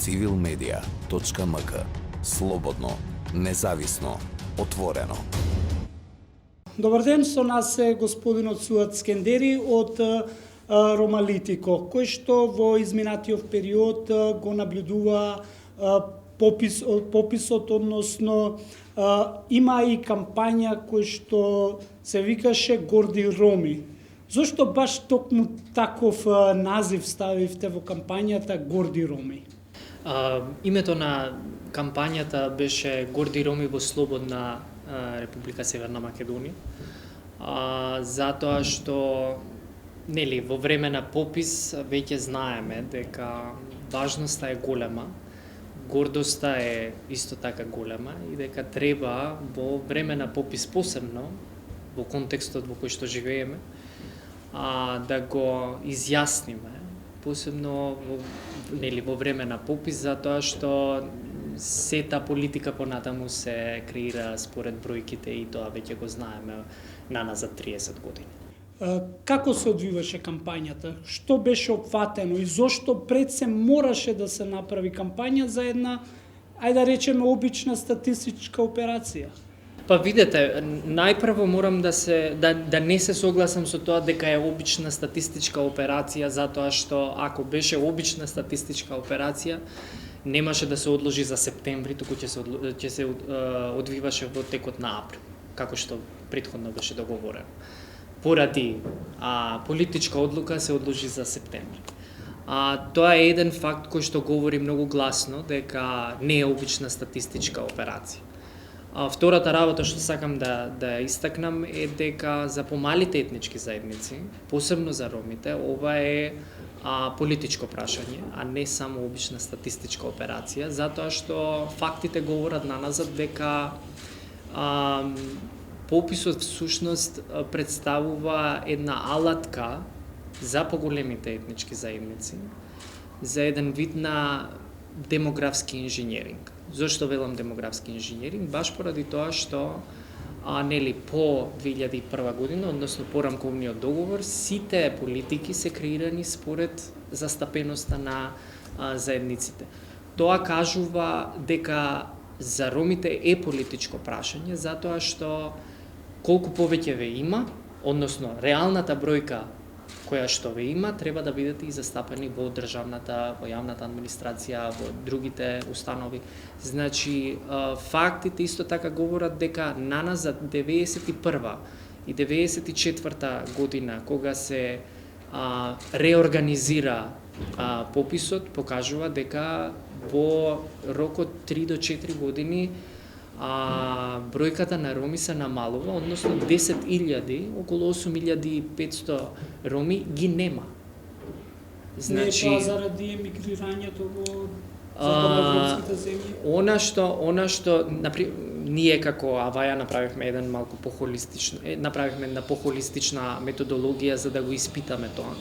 civilmedia.mk. Слободно, независно, отворено. Добар ден, со нас е господинот Суат Скендери од Ромалитико, кој што во изминатиот период го наблюдува пописот, односно има и кампања кој што се викаше Горди Роми. Зошто баш токму таков назив ставивте во кампањата Горди Роми? Името на кампањата беше Горди Роми во слободна Република Северна Македонија, затоа што во време на попис веќе знаеме дека важноста е голема, гордоста е исто така голема и дека треба во време на попис посебно, во контекстот во кој што живееме, да го изјасниме, посебно во време на попис, затоа што сета политика понатаму се креира според бројките и тоа веќе го знаеме наназад 30 години. Како се одвиваше кампањата? Што беше опфатено и зошто пред се мораше да се направи кампања за една, ајде да речеме, обична статистичка операција? Па видете, најпрво морам да не се согласам со тоа дека е обична статистичка операција, затоа што ако беше обична статистичка операција, немаше да се одложи за септември, туку ќе се одвиваше во текот на април, како што претходно беше договорено. Поради политичка одлука се одложи за септември. Тоа е еден факт кој што говори многу гласно дека не е обична статистичка операција. Втората работа што сакам да истакнам е дека за помалите етнички заедници, посебно за ромите, ова е политичко прашање, а не само обична статистичка операција, затоа што фактите говорат наназад дека пописот всушност представува една алатка за поголемите етнички заедници, за еден вид на демографски инженеринг. Зошто велам демографски инженеринг? Баш поради тоа што по 2001 година, односно по рамковниот договор, сите политики се креирани според застапеноста на заедниците. Тоа кажува дека за ромите е политичко прашање, затоа што колку повеќе ве има, односно реалната бројка која што ве има, треба да бидете и застапени во државната, во јавната администрација, во другите установи. Значи, фактите исто така говорат дека наназад 91 и 94 година, кога се реорганизира пописот, покажува дека во рокот 3 до 4 години бројката на роми се намалува, односно 10.000, околу 8.500 роми ги нема. Значи, не е тоа заради емигрирањето во западноевропските земји? Она што ние како Аваја направивме една похолистична методологија за да го испитаме тоа.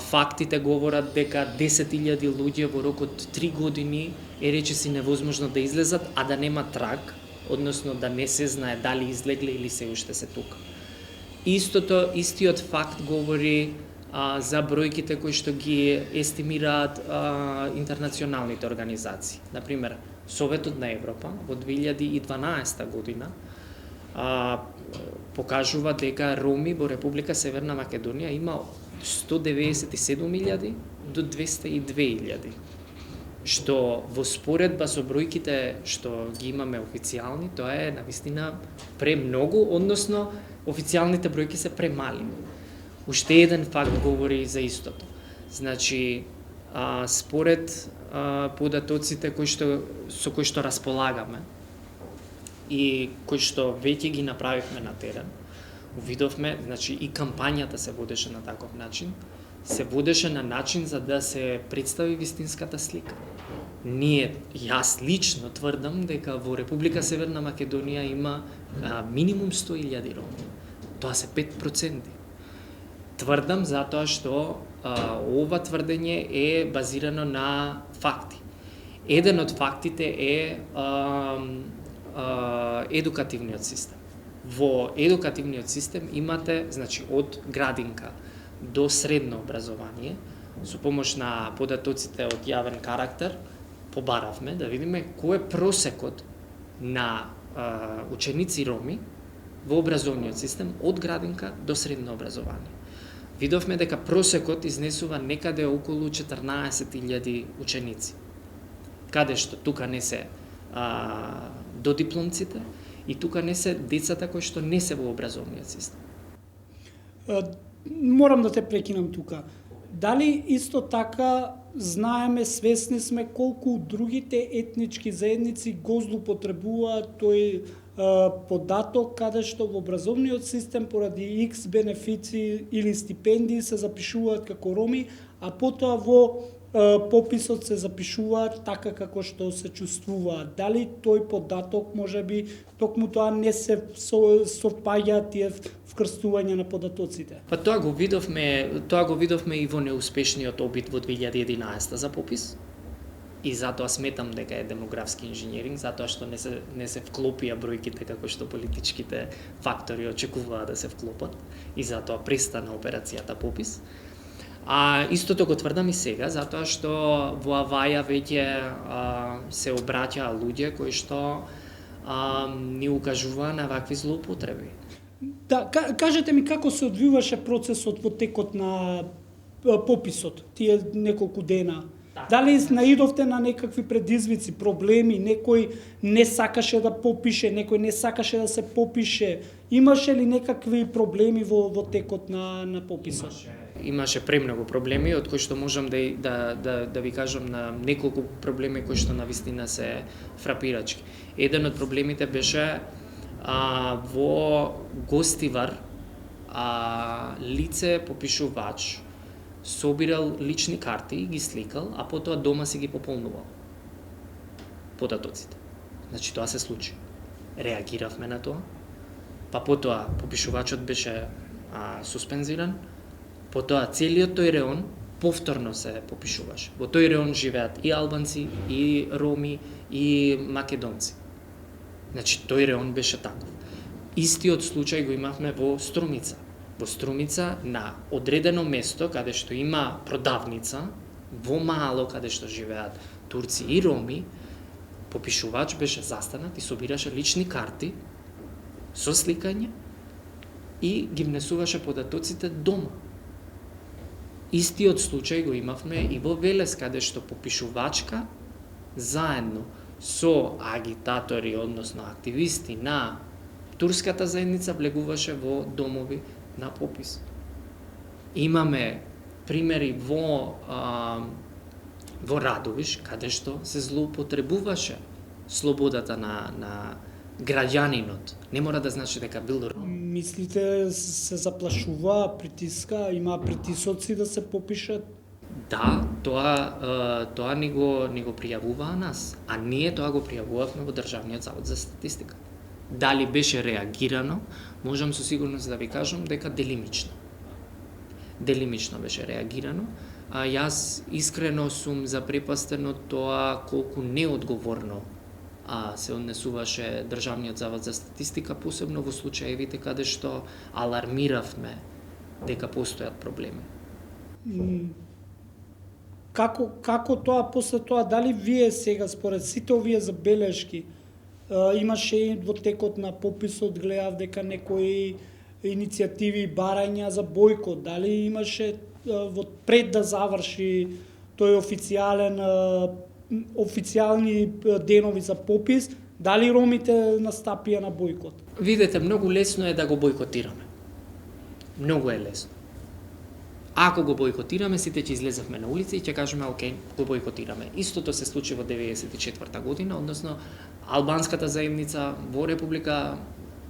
Фактите говорат дека 10.000 луѓе во рокот 3 години е речиси невозможно да излезат, а да нема траг, односно да не се знае дали излегле или се уште се тука. Истиот факт говори за бројките кои што ги естимираат интернационалните организации. Например, Советот на Европа во 2012 година покажува дека роми во Република Северна Македонија има 197.000 до 202.000, што во споредба со бројките што ги имаме официјални, тоа е навистина премногу, односно официјалните бројки се премали. Уште еден факт говори за истото. Значи, според податоците со кои што располагаме и кои што веќе ги направивме на терен, увидовме, значи и кампањата се водеше на таков начин, се водеше на начин за да се представи вистинската слика. Јас лично тврдам дека во Република Северна Македонија има минимум 100.000 роми. Тоа се 5%. Тврдам затоа што ова тврдење е базирано на факти. Еден од фактите е едукативниот систем. Во едукативниот систем имате, значи, од градинка до средно образование, со помош на податоците од јавен карактер, побаравме да видиме кој е просекот на ученици роми во образовниот систем од градинка до средно образование. Видовме дека просекот изнесува некаде околу 14.000 ученици, каде што тука не се додипломците и тука не се децата кои што не се во образовниот систем. Морам да те прекинам тука. Дали исто така знаеме, свесни сме колку другите етнички заедници го злоупотребуваат тој податок каде што во образовниот систем поради X бенефици или стипендии се запишуваат како роми, а потоа во пописот се запишуваат така како што се чувствуваат. Дали тој податок можеби токму тоа не се совпаѓаат тие вкрстување на податоците? Па тоа го видовме и во неуспешниот обид во 2011 за попис. И затоа сметам дека е демографски инженеринг, затоа што не се вклопија бројките како што политичките фактори очекуваат да се вклопат и затоа престана операцијата попис. А истото го тврдам и сега, затоа што во Аваја веќе се обраќаа луѓе кои што ни укажуваа на вакви злоупотреби. Да, кажете ми како се одвиваше процесот во текот на пописот, тие неколку дена? Дали наидовте на некакви предизвици, проблеми, некој не сакаше да попише, некој не сакаше да се попише? Имаше ли некакви проблеми во текот на пописот? Имаше премногу проблеми, од кои што можам да ви кажам на неколку проблеми кои што навистина се фрапирачки. Еден од проблемите беше во Гостивар лице попишувач собирал лични карти и ги сликал, а потоа дома си ги пополнувал податоците. Значи тоа се случи. Реагиравме на тоа, па потоа попишувачот беше суспензиран, потоа целиот тој реон повторно се попишуваше. Во тој реон живеат и албанци, и роми, и македонци. Значи тој реон беше таков. Истиот случај го имавме во Струмица. Во Струмица на одредено место каде што има продавница, во мало каде што живеат турци и роми, попишувач беше застанат и собираше лични карти со сликање и ги внесуваше податоците дома. Истиот случај го имавме и во Велес, каде што попишувачка заедно со агитатори, односно активисти на турската заедница влегуваше во домови на попис. Имаме примери во Радовиш, каде што се злоупотребуваше слободата на граѓанинот. Не мора да значи дека бил ром. Мислите се заплашува, притиска, има притисоци да се попишат? Да, тоа ни го пријавуваа нас, а ние тоа го пријавувавме во Државниот завод за статистика. Дали беше реагирано, можам со сигурност да ви кажам дека делимично. Делимично беше реагирано, а јас искрено сум запрепастен од тоа колку неодговорно се однесуваше Државниот завод за статистика, посебно во случаевите каде што алармиравме дека постојат проблеми. Како тоа после тоа, дали вие сега според сите овие забелешки имаше и во текот на пописот гледав дека некои иницијативи и барања за бојкот, дали имаше пред да заврши тој официјални денови за попис, дали ромите настапија на бојкот? Видете, многу лесно е да го бојкотираме. Многу е лесно. Ако го бојкотираме, сите ќе излезавме на улица и ќе кажеме, окей, го бојкотираме. Истото се случи во 1994 година, односно албанската заедница во Република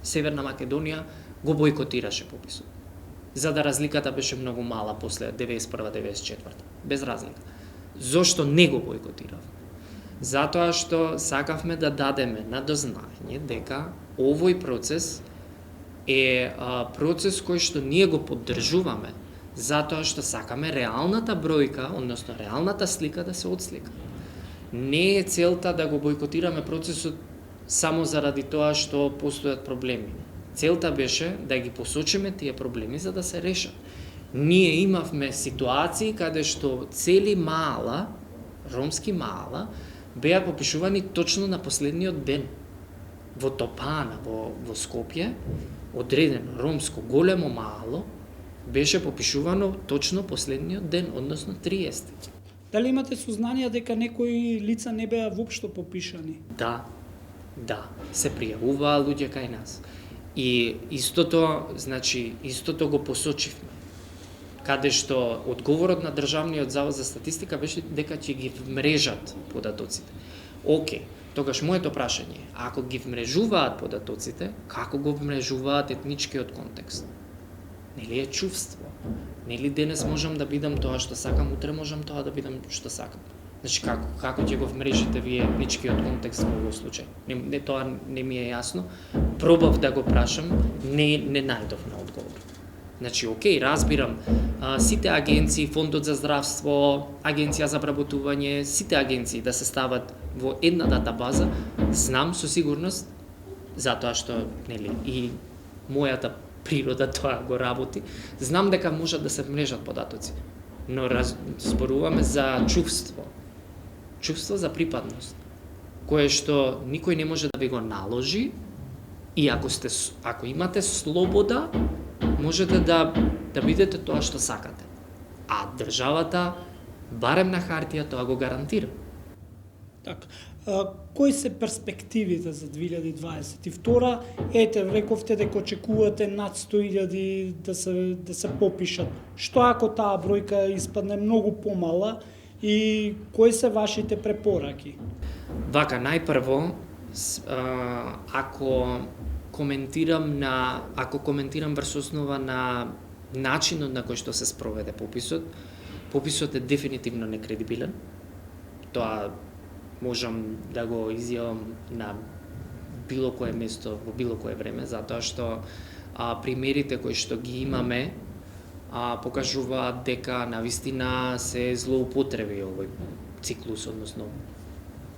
Северна Македонија го бојкотираше пописот. За да разликата беше многу мала после 91-94. Без разлика. Зошто не го бојкотирав? Затоа што сакавме да дадеме на дознање дека овој процес е процес кој што ние го поддржуваме, затоа што сакаме реалната бројка, односно реалната слика да се отслика. Не е целта да го бојкотираме процесот само заради тоа што постојат проблеми. Целта беше да ги посочиме тие проблеми за да се решат. Ние имавме ситуации каде што цели мала, ромски мала, беа попишувани точно на последниот ден. Во Топана, во Скопје, одредено ромско големо мало, беше попишувано точно последниот ден, односно 30. Дали имате сознание дека некои лица не беа воопшто попишани? Да, се пријавуваа луѓе кај нас. И истото го посочивме. Каде што одговорот на Државниот завод за статистика беше дека ќе ги вмрежат податоците. Океј, тогаш моето прашање е, ако ги вмрежуваат податоците, како го вмрежуваат етничкиот контекст? Нели е чувство? Нели денес можам да бидам тоа што сакам, утре можам тоа да бидам што сакам? Значи, како ќе го вмрежите вие етничкиот контекст во овој случај? Тоа не ми е јасно. Пробав да го прашам, не најдов на одговор. Значи, окей, разбирам, сите агенции, Фондот за здравство, Агенција за обработување, сите агенции да се стават во една датабаза, знам со сигурност, затоа што, нели, и мојата природа тоа го работи, знам дека можат да се вмрежат податоци. Но зборуваме за чувство. Чувство за припадност, кое што никој не може да ви го наложи, и ако имате слобода, можете да бидете тоа што сакате. А државата, барем на хартија, тоа го гарантира. Така. Кои се перспективите за 2022? Ете, рековте дека очекувате над 100.000 да се попишат. Што ако таа бројка испадне многу помала и кои се вашите препораки? Вака, најпрво, ако коментирам врз основа на начинот на кој што се спроведе пописот е дефинитивно некредибилен. Тоа можам да го изјавам на било кое место, во било кое време, затоа што примерите кои што ги имаме покажуваат дека навистина се злоупотреби овој циклус, односно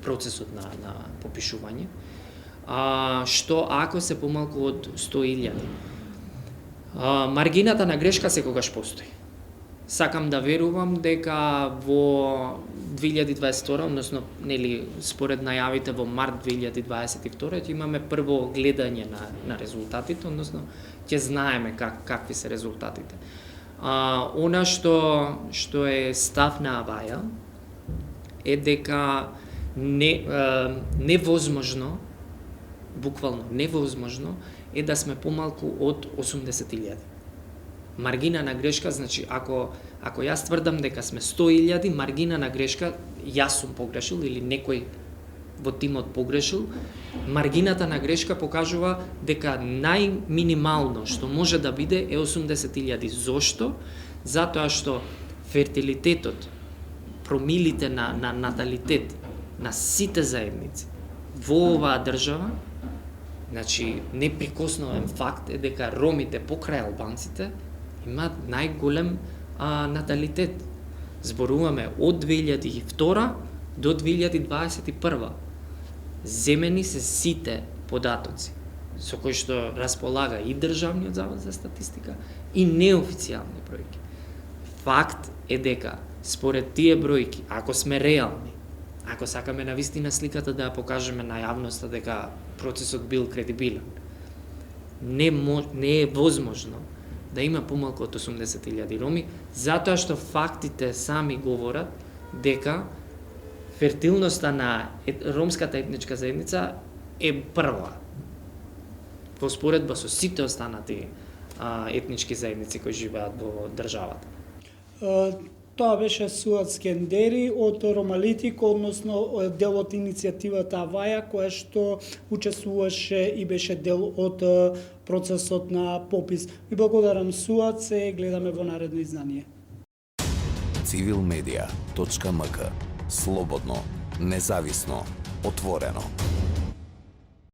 процесот на попишување. Што ако се помалку од 100.000? Маргината на грешка секогаш постои. Сакам да верувам дека во 2022, односно, нели, според најавите во март 2022, ќе имаме прво гледање на резултатите, односно, ќе знаеме какви се резултатите. Она што е став на Аваја е дека невозможно, буквално невозможно, е да сме помалку од 80.000. Маргина на грешка, значи, ако јас тврдам дека сме 100.000, маргина на грешка, јас сум погрешил или некој во тимот погрешил, маргината на грешка покажува дека најминимално што може да биде е 80.000. Зошто? Затоа што фертилитетот, промилите на наталитет на сите заедници во оваа држава, значи, неприкосновен факт е дека ромите покрај албанците имаат најголем наталитет. Зборуваме од 2002 до 2021. Земени се сите податоци со кои што располага и Државниот завод за статистика и неофицијални бројки. Факт е дека според тие бројки, ако сме реални, ако сакаме навистина сликата да ја покажеме на јавноста дека процесот бил кредибилен, не е возможно да има помалку од 80.000 роми, затоа што фактите сами говорат дека фертилноста на ромската етничка заедница е прва во споредба со сите останати етнички заедници кои живеат во државата. Тоа беше Суад Скендери од Ромалитик, односно дел од иницијативата Аваја, која што учествуваше и беше дел од процесот на попис. Ви благодарам, Суад, се гледаме во наредно издание. civilmedia.mk. Слободно, независно, отворено.